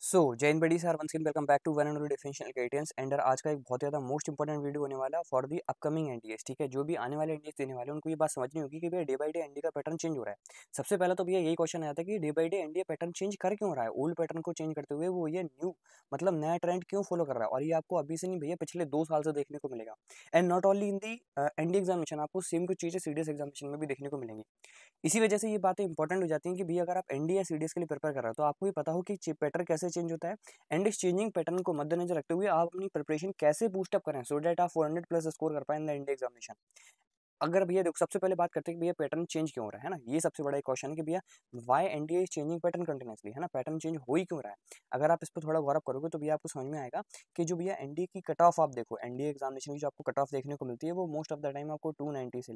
जय हिंद बड़ी sir, once again welcome back to one and only differential equations. And आज का एक बहुत ज़्यादा मोस्ट इंपॉर्टेंट वीडियो होने वाला फॉर दी अपकमिंग एनडीएस। ठीक है, जो भी आने वाले एनडीएस देने वाले हैं उनको ये बात समझनी होगी कि भैया डे बाई डे एनडीए का पैटर्न चेंज हो रहा है। सबसे पहले तो भैया यही क्वेश्चन आता है कि day by day NDA pattern change कर क्यों रहा है, ओल्ड पैटर्न को चेंज करते हुए वो ये न्यू मतलब नया ट्रेंड क्यों फॉलो कर रहा है। और ये आपको अभी से नहीं भैया पिछले 2 साल से देखने को मिलेगा। And not only in the NDA examination, आपको सेम कुछ चीज़ें सीडीएस एग्जामिनेशन में भी देखने को मिलेंगी। इसी वजह से ये बातें इंपॉर्टेंट हो जाती हैं कि भैया अगर आप एनडीए या सीडीएस के लिए प्रिपेयर कर रहे हो तो आपको भी पता हो कि पैटर्न कैसे चेंज होता है। एंड इस चेंजिंग पैटर्न को मद्देनजर रखते हुए आप अपनी प्रिपरेशन कैसे बूस्ट अप करें सो दैट आप 400 प्लस स्कोर कर पाए इन द इंडिया एग्जामिनेशन। अगर भैया देखो, सबसे पहले बात करते हैं कि भैया पैटर्न चेंज क्यों हो रहा है ना। ये सबसे बड़ा एक क्वेश्चन है कि भैया why NDA is changing pattern continuously, है ना। पैटर्न चेंज हो ही क्यों रहा है। अगर आप इस पर थोड़ा गौर करोगे तो भैया आपको समझ में आएगा कि जो भैया एनडीए की कट ऑफ आप देखो, एनडीए एग्जामिनेशन की जो आपको कट ऑफ देखने को मिलती है वो मोस्ट ऑफ द टाइम आपको 290 से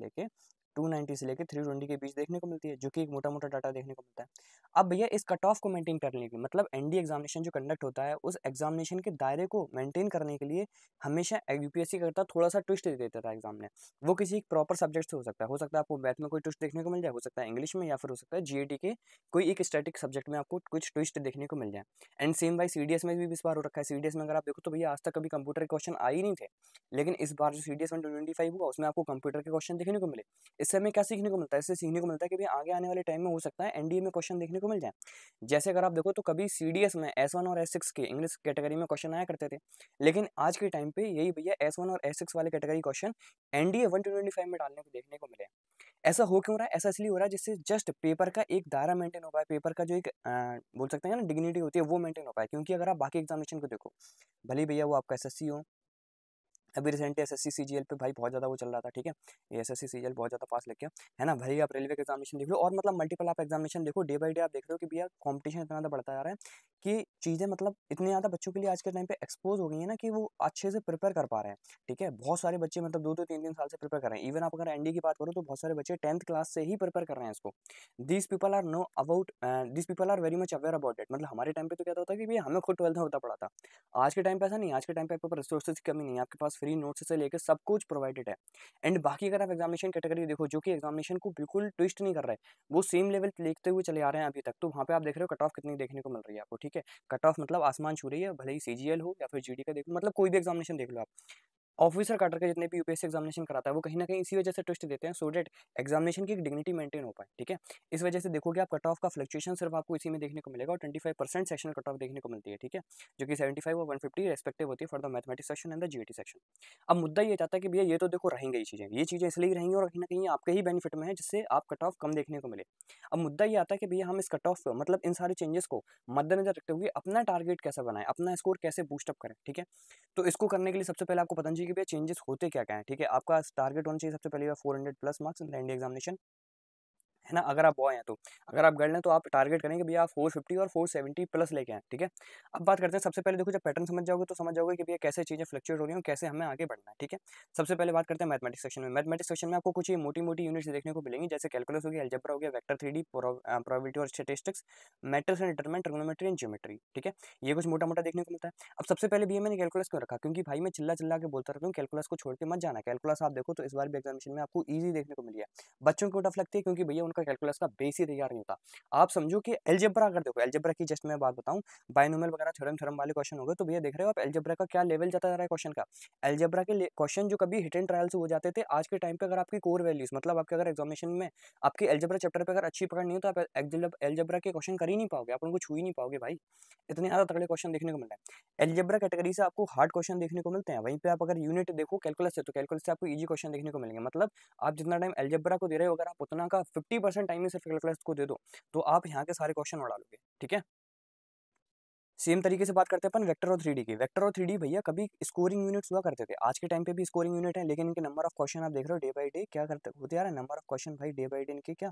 लेके 320 के बीच देखने को मिलती है, जो कि एक मोटा मोटा डाटा देखने को मिलता है। अब भैया इस कट ऑफ को मेंटेन करने के लिए मतलब एनडीए एग्जामिनेशन जो कंडक्ट होता है उस एग्जामिनेशन के दायरे को मेंटेन करने के लिए हमेशा यूपीएससी करता थोड़ा सा ट्विस्ट दे देता था एग्जाम में। वो किसी प्रॉपर सब्जेक्ट से हो सकता है आपको मैथ में कोई ट्विस्ट देखने को मिल जाए, हो सकता है इंग्लिश में, या फिर हो सकता है जीएटी के कोई एक स्टैटिक सब्जेक्ट में आपको कुछ ट्विस्ट देखने को मिल जाए। एंड सेम बाई सीडीएस में भी इस बार हो रखा है। सीडीएस में अगर आप देखो तो भैया आज तक कभी कंप्यूटर के क्वेश्चन आए ही नहीं थे, लेकिन इस बार जो सीडीएस 125 हुआ उसमें आपको कंप्यूटर के क्वेश्चन देखने को मिले। इससे हमें क्या सीखने को मिलता है, इससे सीखने को मिलता है कि भैया आगे आने वाले टाइम में हो सकता है एनडीए में क्वेश्चन देखने को मिल जाए। जैसे अगर आप देखो तो कभी सीडीएस में S1 और S6 के इंग्लिश कैटेगरी में क्वेश्चन आया करते थे, लेकिन आज के टाइम पे यही भैया S1 और S6 वाले कैटेगरी क्वेश्चन एनडीए 125 में डालने को देखने को मिले। ऐसा हो क्यों रहा है, ऐसा इसलिए हो रहा है जिससे जस्ट पेपर का एक दायरा मेंटेन हो पाए, पेपर का जो एक बोल सकते हैं ना डिग्निटी होती है वो मेंटेन हो पाए। क्योंकि अगर आप बाकी एग्जामिनेशन को देखो, भले भैया वो आपका एसएससी हो, अभी रिसेंटली एसएससी सीजीएल पे भाई बहुत ज़्यादा वो चल रहा था। ठीक है, ये एसएससी सीजीएल बहुत ज़्यादा पास लग गया, है ना। भले ही आप रेलवे का एग्जामिनेशन देख लो और मतलब मल्टीपल आप एग्जामिनेशन देखो, डे बाई डे आप देख रहे हो कि भैया कंपटीशन इतना ज़्यादा बढ़ता जा रहा है कि चीज़ें मतलब इतने ज़्यादा बच्चों के लिए आज के टाइम पे एक्सपोज हो गई है ना कि वो अच्छे से प्रिपेयर कर पा रहे हैं। ठीक है, बहुत सारे बच्चे मतलब 2-2 3-3 साल से प्रिपेयर कर रहे हैं। इवन आप अगर एनडी की बात करो तो बहुत सारे बच्चे 10th क्लास से ही प्रिपेयर कर रहे हैं इसको। These people are know about, these people are very much aware about it. मतलब हमारे टाइम पे तो क्या होता है कि भैया हमें खुद 12th में होता पड़ा था। आज के टाइम पे ऐसा नहीं है, आज के टाइम पे आपके पास रिसोर्सेज की कमी नहीं है, आपके पास फ्री नोट्स से लेकर सब कुछ प्रोवाइडेड है। एंड बाकी अगर आप एग्जामिनेशन कैटेगरी देखो जो कि एग्जामिनेशन को बिल्कुल ट्विस्ट नहीं कर रहे, वो सेम लेवल पे देखते हुए चले आ रहे हैं अभी तक, तो वहाँ पे आप देख रहे हो कट ऑफ कितनी देखने को मिल रही है आपको। ठीक है, कट ऑफ मतलब आसमान छू रही है, भले ही सीजीएल हो या फिर जीडी का देख लो, मतलब कोई भी एग्जामिनेशन देख लो आप। ऑफिसर काटर के जितने भी यूपीएससी एग्जामिनेशन कराता है वो कहीं ना कहीं इसी वजह से ट्विस्ट देते हैं सो डेट एग्जामिनेशन की एक डिग्निटी मेंटेन हो पाए। ठीक है, इस वजह से देखोगे आप कट ऑफ का फ्लक्चुएशन सिर्फ आपको इसी में देखने को मिलेगा और 25% सेक्शनल कट ऑफ देखने को मिलती है। ठीक है, जो कि 75 और 150 रेस्पेक्टिव होती है for the mathematics section and the GAT section. अब मुद्दा ये चाहता है कि भैया ये तो देखो रहेंगे ये चीज़ें इसलिए ही रहेंगी और कहीं ना कहीं आपके ही बेनिफिट में है जिससे आप कट ऑफ कम देखने को मिले। अब मुद्दा ये आता है कि भैया हम इस कट ऑफ मतलब इन सारे चेंजेस को मद्देनजर रखते हुए अपना टारगेट कैसे बनाएं, अपना स्कोर कैसे बूस्टअप करें। ठीक है, तो इसको करने के लिए सबसे पहले आपको पता चाहिए कि भैया चेंजेस होते क्या-क्या हैं। ठीक है, आपका टारगेट होना चाहिए सबसे पहले 400 plus marks in the India examination, है ना। अगर आप बॉय हैं तो, अगर आप गर्ल हैं तो आप टारगेट करेंगे भैया आप 450 और 470 प्लस लेके आएँ। ठीक है, अब बात करते हैं सबसे पहले देखो जब पैटर्न समझ जाओगे तो समझ जाओगे कि भैया कैसे चीज़ें फ्लक्चुएट हो रही हैं और कैसे हमें आगे बढ़ना है। ठीक है, सबसे पहले बात करते हैं मैथमेटिक्स सेक्शन में। मैथमेटिक्स सेक्शन में आपको कुछ ये मोटी-मोटी यूनिट्स देखने को मिलेंगी, जैसे कैलकुलस हो गया, अलजेब्रा हो गया, वेक्टर 3D, प्रोबेबिलिटी और statistics, matrix and determinant, trigonometry and geometry. ठीक है, ये कुछ मोटा-मोटा देखने को मिलता है। अब सबसे पहले भैया मैंने कैलकुलस क्यों रखा, क्योंकि भाई मैं चिल्ला-चिल्ला के बोलता रहता हूँ कैलकुलस को छोड़ के मत जाना। कैलकुलस आप देखो तो इस बार भी एग्जामिनेशन में आपको ईज़ी देखने को मिली है। बच्चों को टफ लगती है क्योंकि भैया उनका कैलकुलस का बेस ही तैयार नहीं होता। आप समझो कि अलजेब्रा अगर देखो, अलजेब्रा की जस्ट मैं बात बताऊं, बायनोमियल वगैरह थ्योरम वाले क्वेश्चन हो गए तो भैया देख रहे हो आप अलजेब्रा का क्या लेवल जाता जा रहा है क्वेश्चन का। अलजेब्रा के क्वेश्चन जो कभी हिट एंड ट्रायल से हो जाते थे, आज के टाइम पे अगर आपकी कोर वैल्यूज मतलब आपके अगर एग्जामिनेशन में आपके अलजेब्रा चैप्टर पे अगर अच्छी पकड़ नहीं हो तो आप अलजेब्रा के क्वेश्चन कर ही नहीं पाओगे, आप उनको छू ही नहीं पाओगे भाई। इतने ज्यादा तगड़े क्वेश्चन देखने को मिल रहे हैं अलजेब्रा कैटेगरी से, आपको हार्ड क्वेश्चन देखने को मिलते हैं। वहीं पे आप अगर यूनिट देखो कैलकुलस से तो कैलकुलस से आपको इजी क्वेश्चन देखने को मिलेंगे। मतलब आप जितना टाइम अलजेब्रा को दे रहे हो अगर आप उतना का 50% टाइम ही सिर्फ कैलकुलस को दे दो तो आप यहाँ के सारे क्वेश्चन उड़ा लोगे। ठीक है, सेम तरीके से बात करते हैं अपन वेक्टर और 3D की। वेक्टर और 3D भैया कभी स्कोरिंग यूनिट्स हुआ करते थे, आज के टाइम पे भी स्कोरिंग यूनिट है, लेकिन इनके नंबर ऑफ क्वेश्चन आप देख रहे हो डे बाई डे क्या करते होते जा रहे हैं, नंबर ऑफ क्वेश्चन भाई डे बाई डे इनके क्या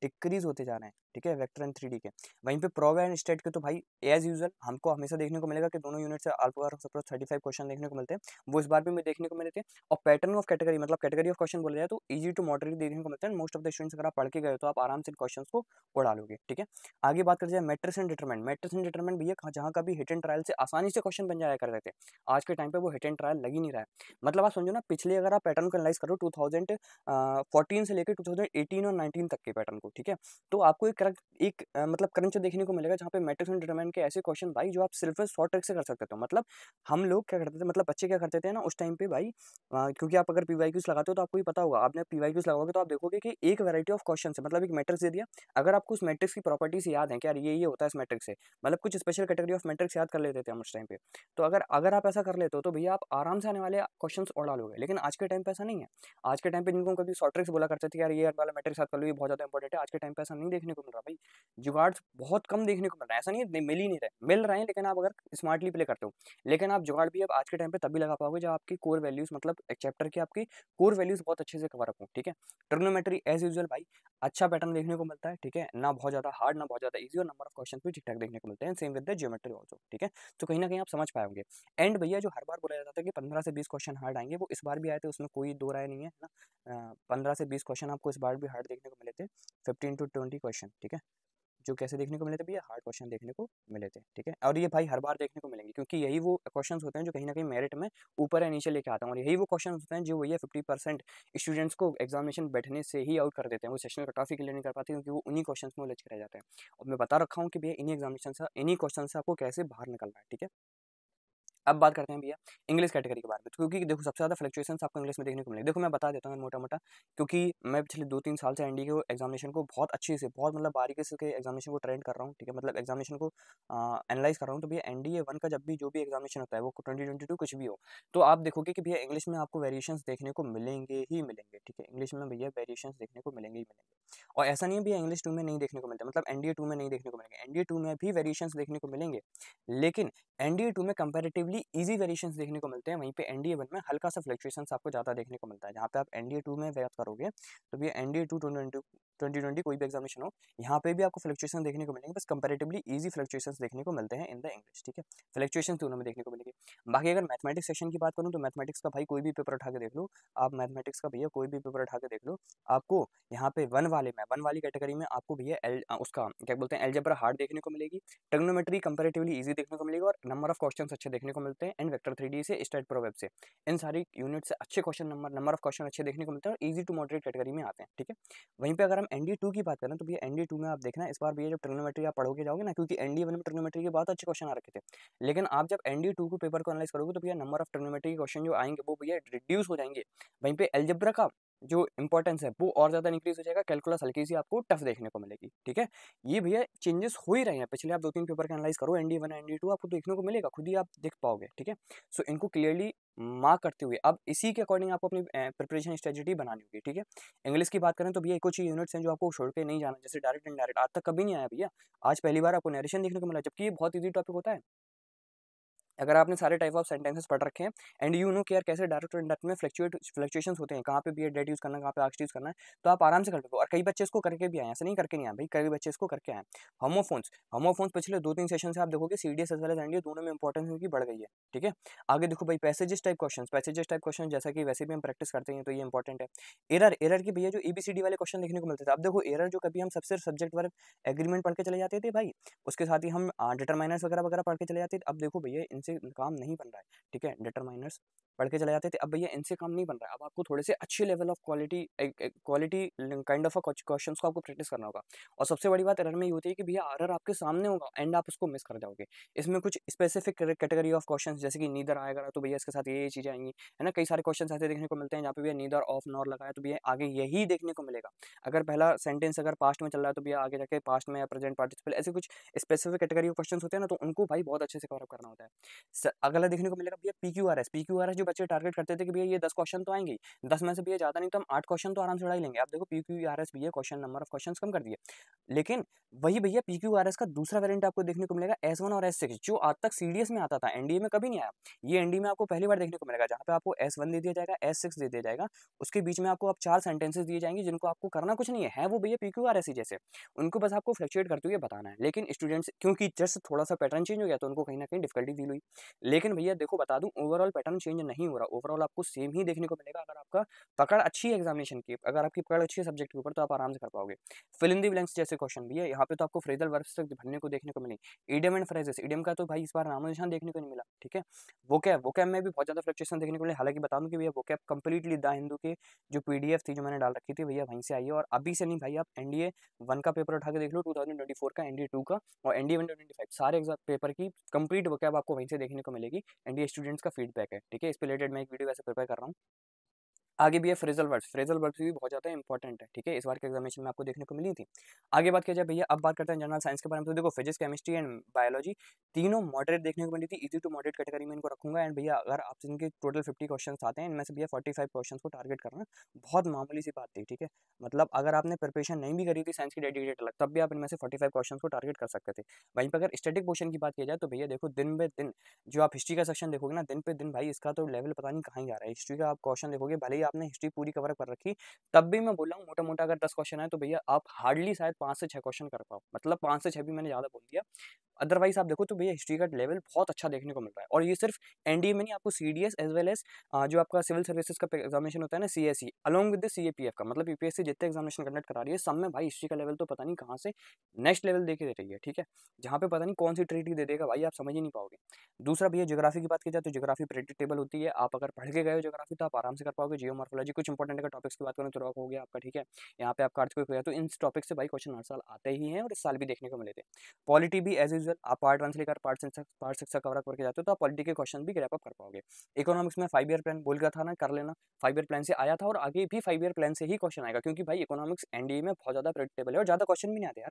डिक्रीज होते जा रहे हैं। ठीक है, वेक्टर एंड 3D के। वहीं पे प्रोव एंड स्टेट के तो भाई एज यूजल हमको हमेशा देखने को मिलेगा कि दोनों यूनिट से अल्फा सपोज 35 क्वेश्चन देखने को मिलते हैं, वो इस बार भी हमें देखने को मिले थे। और पैटर्न ऑफ कैटेगरी मतलब कैटेगरी ऑफ क्वेश्चन बोला जाए तो ईजी टू मॉडरेट देखने को मिलते हैं। मोस्ट ऑफ द स्टूडेंट्स अगर आप पढ़ के गए तो आप आराम से इन क्वेश्चन को उड़ा लोगे। ठीक है, आगे बात करते हैं matrix and determinant. Matrix and determinant भैया जहाँ जहाँ का भी हिट एंड ट्रायल से आसानी से क्वेश्चन बन जाया करते थे, आज के टाइम पे वो हिट एंड ट्रायल लग ही नहीं रहा है। मतलब आप समझो ना, पिछले अगर आप पैटर्न को एनालाइज करो 2014 से लेकर 2018 और 19 तक के पैटर्न को, ठीक है, तो आपको मतलब क्रंच देखने को मिलेगा जहाँ पे मैट्रिक्स एंड डिटरमिनेंट के ऐसे क्वेश्चन भाई जो आप सिर्फ शॉर्ट ट्रिक से कर सकते थे। मतलब हम लोग क्या करते थे, मतलब बच्चे क्या करते थे ना उस टाइम पे भाई, क्योंकि आप अगर पीवाईक्यूज लगाते हो तो आपको ही पता होगा, आपने पीवाईक्यूज लगाओगे तो आप देखोगे कि एक वैरायटी ऑफ क्वेश्चन है, मतलब एक मैट्रिक्स दे दिया, अगर आपको उस मैट्रिक्स की प्रॉपर्टीज याद है कि यार ये होता है इस मैट्रिक्स से, मतलब कुछ स्पेशल कैटेगरी ऑफ मैट्रिक्स याद कर लेते थे हम उस टाइम पे। तो अगर अगर आप ऐसा कर लेते हो तो भैया आप आराम से आने वाले क्वेश्चन उड़ा लोगे। लेकिन आज के टाइम पे ऐसा नहीं है। आज के टाइम पे जिनको कभी शॉर्ट ट्रिक्स बोला करते थे यार ये वाला मैट्रिक्स याद कर लो, ये बहुत ज्यादा इंपॉर्टेंट है, आज के टाइम पे ऐसा नहीं देखने को मिल रहा भाई। जुगाड़ बहुत कम देखने को मिल रहा है, ऐसा नहीं है मिल ही नहीं रहे, मिल रहे हैं, लेकिन आप अगर स्मार्टली प्ले करते हो। लेकिन आप जुगाड़ भी अब आज के टाइम पे तभी लगा पाओगे जब आपकी कोर वैल्यूज, मतलब एक चैप्टर की आपकी कोर वैल्यूज बहुत अच्छे से कवर अप हो, ठीक है। ट्रिग्नोमेट्री एज यूजुअल भाई अच्छा पैटर्न देखने को मिलता है, ठीक है, ना बहुत ज्यादा हार्ड ना बहुत ज्यादा इजी, और नंबर ऑफ क्वेश्चन भी ठीक ठाक देखने को मिलते हैं, same with the geometry also, ठीक है। तो कहीं ना कहीं आप समझ पाए होंगे। एंड भैया जो हर बार बोला जाता था कि 15 से 20 क्वेश्चन हार्ड आएंगे, वो इस बार भी आए थे, उसमें कोई दो राय नहीं है ना। 15 से 20 क्वेश्चन आपको इस बार भी हार्ड देखने को मिले थे, 15 to 20 क्वेश्चन, ठीक है, जो कैसे देखने को मिले थे भैया, हार्ड क्वेश्चन देखने को मिले थे, ठीक है। और ये भाई हर बार देखने को मिलेंगे, क्योंकि यही वो क्वेश्चंस होते हैं जो कहीं ना कहीं मेरिट में ऊपर या नीचे लेके आते हैं, और यही वो क्वेश्चन होते हैं जो भैया 50% स्टूडेंट्स को एग्जामिनेशन बैठने से ही आउट कर देते हैं, वो सेशनल कट ऑफ ही क्लियर नहीं कर पाते, क्योंकि वो उन्हीं क्वेश्चन में उलझ के रह जाते हैं। और मैं बता रखा हूँ कि भैया इन्हीं एग्जामिनेशन से, इन्हीं क्वेश्चन से आपको कैसे बाहर निकलना है, ठीक है। अब बात करते हैं भैया इंग्लिश कैटेगरी के बारे में, क्योंकि देखो सबसे ज़्यादा फ्लक्चुएशंस आपको इंग्लिश में देखने को मिलेंगे। देखो मैं बता देता हूँ मोटा मोटा, क्योंकि मैं पिछले 2-3 साल से एनडी के एग्जामिनेशन को बहुत अच्छे से, बहुत मतलब बारीकी से के एग्जामिनेशन को ट्रेंड कर रहा हूँ, ठीक है, मतलब एग्जामिनेशन को एनालाइज कर रहा हूँ। तो भैया एनडीए 1 का जब भी जो भी एग्जामिनेशन होता है, वो 2022 कुछ भी हो, तो आप देखोगे कि भैया इंग्लिश में आपको वेरिएशंस देखने को मिलेंगे ही मिलेंगे, ठीक है, इंग्लिश में भैया वेरिएशंस देखने को मिलेंगे ही मिलेंगे। और ऐसा नहीं है भैया इंग्लिश 2 में नहीं देखने को मिलता, मतलब एनडीए 2 में नहीं देखने को मिलेंगे, एनडीए 2 में भी वेरिएशंस देखने को मिलेंगे, लेकिन एनडीए 2 में कंपैरेटिवली इजी वेरिएशंस देखने को मिलते हैं, वहीं पे एनडीए 1 में हल्का सा फ्लक्चुएशंस आपको ज़्यादा देखने को मिलता है। जहाँ पे आप एनडीए 2 में बात करोगे तो भी एनडीए 2 2020 कोई भी एग्जामिनेशन हो, यहाँ पे भी आपको फ्लक्चुएशन देखने को मिलेंगे, बस कंपैरेटिवली इजी फ्लक्चुएशंस देखने को मिलते हैं इन द इंग्लिश, ठीक है। फ्लक्चुएशंस दोनों में देखने को मिलेंगे। बाकी अगर मैथमेटिक्स सेक्शन की बात करूँ तो मैथमेटिक्स का भाई कोई भी पेपर उठा के देख लो, आप मैथमेटिक्स का भैया कोई भी पेपर उठा के देख लो, आपको यहाँ पे वन वाली कैटेगरी में आपको भैया उसका क्या बोलते हैं अलजेब्रा हार्ड देखने को मिलेगी, ट्रिग्नोमेट्री कंपैरेटिवली इजी देखने को मिलेगी, और नंबर ऑफ क्वेश्चंस अच्छे देखने को मिलते हैं, एंड वेक्टर 3D से स्टेट प्रो वेब से, इन सारी यूनिट से अच्छे क्वेश्चन नंबर ऑफ क्वेश्चन अच्छे देखने को मिलते हैं, और इजी टू मॉडरेट कैटेगरी में आते हैं, ठीक है। वहीं पे अगर हम एनडीए 2 की बात करें तो भैया एनडीए 2 में आप देखना इस बार भैया जब ट्रिग्नोमेट्री आप पढ़ोगे जाओगे ना, क्योंकि एनडीए 1 में ट्रिग्नोमेट्री के बहुत अच्छे क्वेश्चन आ रखे थे, लेकिन आप जब एनडीए 2 को पेपर को एनालाइज करोगे तो भैया नंबर ऑफ ट्रिग्नोमेट्री के क्वेश्चन जो आएंगे वो भैया रिड्यूस हो जाएंगे, वहीं पे अलजेब्रा का जो इंपॉर्टेंस है वो और ज़्यादा इंक्रीज हो जाएगा, कैलकुलस हल्की सी आपको टफ देखने को मिलेगी, ठीक है। ये भैया चेंजेस हो ही रहे हैं, पिछले आप 2-3 पेपर का एनालाइज करो, एनडी 1 एनडी 2 आपको देखने को मिलेगा, खुद ही आप देख पाओगे, ठीक है। सो इनको क्लियरली मार्क करते हुए अब इसी के अकॉर्डिंग आपको अपनी प्रिपरेशन स्ट्रेटेजी बनानी होगी, ठीक है। इंग्लिश की बात करें तो भैया कुछ यूनिट्स हैं जो आपको छोड़ के नहीं जाना, जैसे डायरेक्ट इनडायरेक्ट आज तक कभी नहीं आया भैया, आज पहली बार आपको नरेशन देखने को मिला, जबकि ये बहुत ईजी टॉपिक होता है। अगर आपने सारे टाइप ऑफ सेंटेंसेस पढ़ रखे हैं एंड यू नो कि यार कैसे डायरेक्ट और इनडायरेक्ट में फ्लक्चुएशंस होते हैं, कहाँ पे भी ये डेट यूज करना है, कहाँ पे आक्स यूज करना है, तो आप आराम से कर लोगे। और कई बच्चे इसको करके भी आए, ऐसा नहीं करके नहीं आए भाई, कई बच्चे इसको करके आए। होमोफोन्स पिछले 2-3 सेशन से आप देखोगे CDS as well as NDA दोनों में इंपॉर्टेंस इनकी बढ़ गई है, ठीक है। आगे देखो भाई पैसेजेस टाइप क्वेश्चन जैसा कि वैसे भी हम प्रैक्टिस करते हैं तो ये इंपॉर्टेंट है। एरर की भैया जो एबीसीडी वाले क्वेश्चन देखने को मिलते थे, अब देखो एरर जो कभी हम सबसे सब्जेक्ट वर्ग एग्रीमेंट पढ़ के चले जाते थे भाई, उसके साथ ही हम डिटरमाइनर्स वगैरह वगैरह पढ़ के चले जाते थे, अब देखो भैया इनसे काम नहीं बन रहा है, ठीक है। डिटरमाइनर्स पढ़ के चले जाते थे, अब भैया इनसे काम नहीं बन रहा है, अब आपको थोड़े से अच्छे level of quality kind of questions को आपको प्रैक्टिस करना होगा। और सबसे बड़ी बात एरर में ये होती है कि भैया एरर आपके सामने होगा एंड आप उसको मिस कर जाओगे। इसमें कुछ स्पेसिफिक कैटेगरी ऑफ क्वेश्चंस जैसे कि नीदर आएगा तो भैया इसके साथ ये चीजें आएंगी, है ना। कई सारे क्वेश्चन ऐसे देखने को मिलते हैं जहाँ पे भैया नीदर ऑफ नॉर लगाया तो भैया आगे यही देखने को मिलेगा। अगर पहला सेंटेंस अगर पास्ट में चल रहा है तो भैया आगे जाके पास्ट में या प्रेजेंट पार्टिसिपल, ऐसे कुछ स्पेसिफिक कैटेगरी ऑफ क्वेश्चन होते हैं ना, तो उनको भाई बहुत अच्छे से कवर अप करना होता है। अगला देखने को मिलेगा भैया पीक्यूआरएस जो बच्चे टारगेट करते थे कि भैया ये 10 क्वेश्चन तो आएंगे, 10 में से भैया ज्यादा नहीं तो हम 8 क्वेश्चन तो आराम से उड़ा ही लेंगे। आप देखो पीक्यूआरएस भैया क्वेश्चन नंबर ऑफ क्वेश्चन कम कर दिए, लेकिन वही भैया पीक्यूआरएस का दूसरा वेरिएंट आपको देखने को मिलेगा S1 और S6 जो आज तक सीडीएस में आता था, एनडीए में कभी नहीं आया। ये एनडीए में आपको पहली बार देखने को मिलेगा, जहाँ पे आपको S1 दे दिया जाएगा, S6 दे दिया जाएगा, उसके बीच में आपको अब 4 सेंटेंसेस दिए जाएंगे जिनको आपको करना कुछ नहीं है वो भैया पीक्यूआरएस ही जैसे, उनको बस आपको फ्लक्चुएट करते हुए बताना है। लेकिन स्टूडेंट्स क्योंकि जस्ट थोड़ा सा पैटर्न चेंज हो गया तो उनको कहीं ना कहीं डिफिकल्टी फील हुई, लेकिन भैया देखो बता दूं ओवरऑल पैटर्न चेंज नहीं नहीं हो रहा, ओवरऑल आपको सेम ही देखने को मिलेगा। अगर आपका पकड़ अच्छी है एग्जामिनेशन की, अगर आपकी पकड़ अच्छी है सब्जेक्ट के ऊपर, तो आप आराम से कर पाओगे। फिल इन द ब्लैंक्स जैसे क्वेश्चन भी है, यहाँ पे तो आपको फ्रेजल वर्ब्स तक भरने को देखने को मिलेंगे। इडियम एंड फ्रेजेस, इडियम का तो भाई इस बार नामो निशान देखने को नहीं मिला, ठीक है। वोकैब में भी बहुत ज़्यादा फ्लक्चुएशन देखने को मिले। हालांकि बता दूं कि भैया वोकैब कंप्लीटली द हिंदू के जो पीडीएफ थी जो मैंने डाल रखी थी भैया वहीं से आई है, और अभी से नहीं भाई, आप एनडीए 1 का पेपर उठा के देख लो, 2024 का, एनडीए 2 का और एनडीए 125 सारे एग्जाम पेपर की कंप्लीट वोकैब आपको वहीं से देखने को मिलेगी। एनडीए स्टूडेंट्स का फीडबैक है, ठीक है। इस पे रिलेटेड मैं एक वीडियो वैसे प्रिपेयर कर रहा हूँ। आगे भी है फ्रेजल वर्ड्स, फ्रेजल वर्ड्स भी बहुत ज़्यादा इंपॉर्टेंट है, ठीक है। इस बार के एग्जामिनेशन में आपको देखने को मिली थी। आगे बात किया जाए भैया, अब बात करते हैं जनरल साइंस के बारे में। तो देखो फिजिक्स, केमिस्ट्री एंड बायोलॉजी तीनों मॉडरेट देखने को मिली थी। इजी टू मॉडरेट कैटेगरी में इनको रखूंगा। एंड भैया अगर आप इनके टोटल 50 क्वेश्चन आते हैं, इनमें से भैया 45 क्वेश्चन को टारगेट करना बहुत मामूली सी बात थी, ठीक है। मतलब अगर आपने प्रिपरेशन नहीं भी करी थी साइंस की डेडिकेटेड अलग, तब भी आप इनमें से 45 क्वेश्चन को टारगेट कर सकते थे। वहीं पर अगर स्टैटिक पोर्शन की बात की जाए तो भैया देखो दिन बे दिन जो आप हिस्ट्री का सेक्शन देखोगे ना, दिन पे दिन भाई इसका तो लेवल पता नहीं कहाँ ही जा रहा है। हिस्ट्री का आप क्वेश्चन देखोगे, भले ही आपने हिस्ट्री पूरी कवर कर रखी, तब भी मैं बोल रहा हूँ मोटा मोटा अगर 10 क्वेश्चन है तो भैया आप हार्डली शायद 5 से 6 क्वेश्चन कर पाओ। मतलब 5 से 6 भी मैंने ज़्यादा बोल दिया। अदरवाइज आप देखो तो भैया हिस्ट्री का लेवल बहुत अच्छा देखने को मिल रहा है। और ये सिर्फ एनडीए में नहीं, आपको सीडीएस एज वेल एज जो आपका सिविल सर्विसेज का एग्जामिनेशन होता है ना, CSE along with the CAPF का, मतलब यूपीएससी जितने एग्जामिनेशन कंडक्ट करा रही है, सब में भाई हिस्ट्री का लेवल तो पता नहीं कहाँ से नेक्स्ट लेवल दे के दे रही है, ठीक है। जहाँ पे पता नहीं कौन सी ट्रीटी दे देगा भाई, आप समझ ही नहीं पाओगे। दूसरा भैया ज्योग्राफी की बात की जाए तो ज्योग्राफी प्रेडिक्टेबल होती है। आप अगर पढ़ के गए हो ज्योग्राफी तो आप आराम से कर पाओगे। जियोमॉर्फोलॉजी कुछ इंपॉर्टेंट अगर टॉपिक्स की बात करूँ तो रॉक हो गया आपका, ठीक है। यहाँ पे आपका अर्थक्वेक हो गया। तो इन टॉपिक से भाई क्वेश्चन हर साल आते ही हैं और इस साल भी देखने को मिले थे। पॉलिटी भी एज यूजुअल आप पार्ट 1 से लेकर पार्ट 6 का कवर करके जाते हो तो आप पॉलिटी के क्वेश्चन भी ग्रैप अप कर पाओगे। इकोनॉमिक्स में 5 ईयर प्लान बोल गया था ना, कर लेना। 5 ईयर प्लान से आया था और आगे भी 5 ईयर प्लान से ही क्वेश्चन आएगा, क्योंकि भाई इकोनॉमिक्स एनडीए में बहुत ज्यादा प्रेडिक्टेबल है और ज्यादा क्वेश्चन भी नहीं आते यार,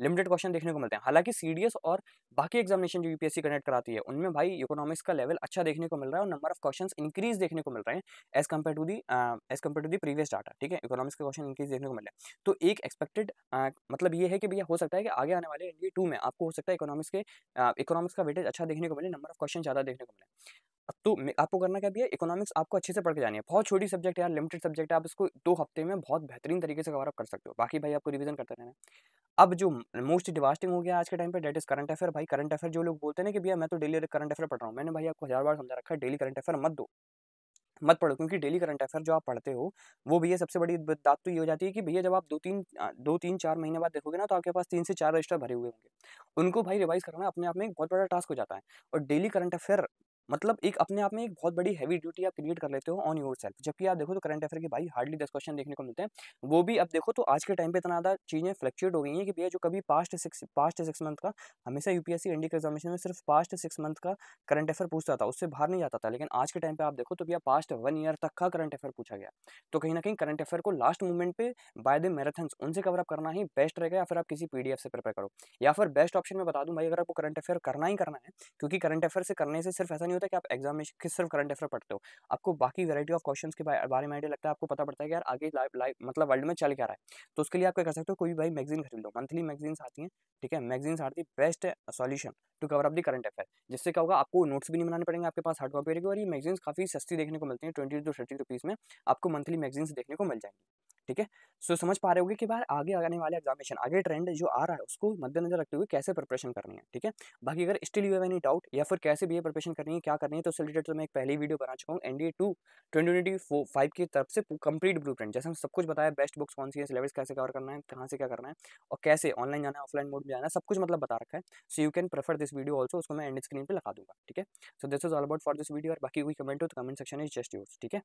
लिमिटेड क्वेश्चन देखने को मिलते हैं। हालांकि सीडीएस और बाकी एग्जामिनेशन जो यूपीएससी कंडक्ट कराती है उनमें भाई इकोनॉमिक्स का लेवल अच्छा देखने को मिल रहा है और नंबर ऑफ क्वेश्चंस इंक्रीज देखने को मिल रहे हैं as compare to the previous data, ठीक है। इकोनॉमिक्स के क्वेश्चन इंक्रीज देखने को मिल रहे हैं। तो एक एक्सपेक्टेड मतलब ये है कि भैया हो सकता है कि आगे आने वाले एनडीए 2 में आपको हो सकता है इकोनॉमिक्स का वेटेज अच्छा देखने को मिले, नंबर ऑफ क्वेश्चन ज्यादा देखने को मिले। अब तो आपको करना क्या भी है, इकोनॉमिक्स आपको अच्छे से पढ़ के जानी है। बहुत छोटी सब्जेक्ट है यार, लिमिटेड सब्जेक्ट है, आप इसको 2 हफ्ते में बहुत बेहतरीन तरीके से कवर अप कर सकते हो। बाकी भाई आपको रिवीजन करते रहना है। अब जो मोस्ट डिवास्टिंग हो गया आज के टाइम पे, दैट इज करंट अफेयर। भाई करंट अफेयर जो लोग बोलते हैं ना कि भैया मैं तो डेली करंट अफेयर पढ़ रहा हूँ, मैंने भाई आपको 1000 बार समझा रखा है, डेली करंट अफेयर मत पढ़ो। क्योंकि डेली करंट अफेयर जो आप पढ़ते हो वो भैया सबसे बड़ी बात तो ये हो जाती है कि भैया जब आप 2-3-4 महीने बाद देखोगे ना, तो आपके पास 3 से 4 रजिस्टर भरे हुए होंगे। उनको भाई रिवाइज करना अपने आप में एक बहुत बड़ा टास्क हो जाता है। और डेली करंट अफेयर मतलब एक अपने आप में एक बहुत बड़ी हैवी ड्यूटी आप क्रिएट कर लेते हो ऑन योर सेल्फ। जबकि आप देखो तो करंट अफेयर के भाई हार्डली 10 क्वेश्चन देखने को मिलते हैं। वो भी अब देखो तो आज के टाइम पे इतना ज़्यादा चीज़ें फ्लक्चुएट हो गई हैं कि भैया जो कभी पास्ट 6 मंथ का, हमेशा यूपीएससी एनडी के एग्जामिनेशन में सिर्फ पास्ट 6 मंथ का करंट अफेयर पूछता था, उससे बाहर नहीं जाता था। लेकिन आज के टाइम पे आप देखो तो भैया पास्ट 1 ईयर तक का करंट अफेयर पूछा गया। तो कहीं ना कहीं करंट अफेयर को लास्ट मोमेंट पे बाय द मैराथन्स उनसे कवर अप करना ही बेस्ट रहेगा, या फिर आप किसी पीडीएफ से प्रिपेयर करो। या फिर बेस्ट ऑप्शन में बता दूं भाई, अगर आपको करंट अफेयर करना ही करना है, क्योंकि करंट अफेयर से करने से सिर्फ ऐसा नहीं होता कि आप एग्जामिनेशन के सिर्फ करंट अफेयर पढ़ते हो, आपको बाकी वैरायटी ऑफ क्वेश्चंस के बारे में आइडिया लगता है, आपको पता पड़ता है कि यार आगे लाइव मतलब वर्ल्ड में चल क्या रहा है। तो उसके लिए आप क्या कर सकते हो, कोई भी भाई मैगजीन खरीद लो, मंथली मैगजीन्स आती हैं, ठीक है। Magazines are the best solution to cover up the current affair. जिससे क्या होगा, आपको नोट्स भी नहीं बनाने पड़ेंगे, आपके पास हार्ड कॉपी रहेगी। और ये मैगजीन्स काफी सस्ती देखने को मिलती है, 20 to 30 रुपीज में आपको मंथली मैगजीन्स देखने को मिल जाएंगी, ठीक है। सो समझ पा रहे होगे कि बाहर आगे आने वाले एग्जामिनेशन, आगे ट्रेंड जो आ रहा है उसको मद्देनजर रखते हुए कैसे प्रिपरेशन करनी है, ठीक है। बाकी अगर still you have any doubt या फिर कैसे भी ये प्रिपरेशन करनी है, क्या करनी है, तो उससे रिलेटेड तो मैं एक पहली वीडियो बना चुका हूँ एनडीए 2 2025 की तरफ से कंप्लीट ब्लूप्रिंट, जैसे हम सब कुछ बताया, बेस्ट बुक्स कौन सी है, सिलेबस कैसे कवर करना है, कहाँ से क्या करना है, और कैसे ऑनलाइन जाना है, ऑफलाइन मोड में जाना है, सब कुछ मतलब बता रखा है। So you can prefer this video also, उसको मैं एंड स्क्रीन पे लगा दूंगा, ठीक है। So this is all about for this video. और बाकी कोई कमेंट हो तो comment section is just yours, ठीक है।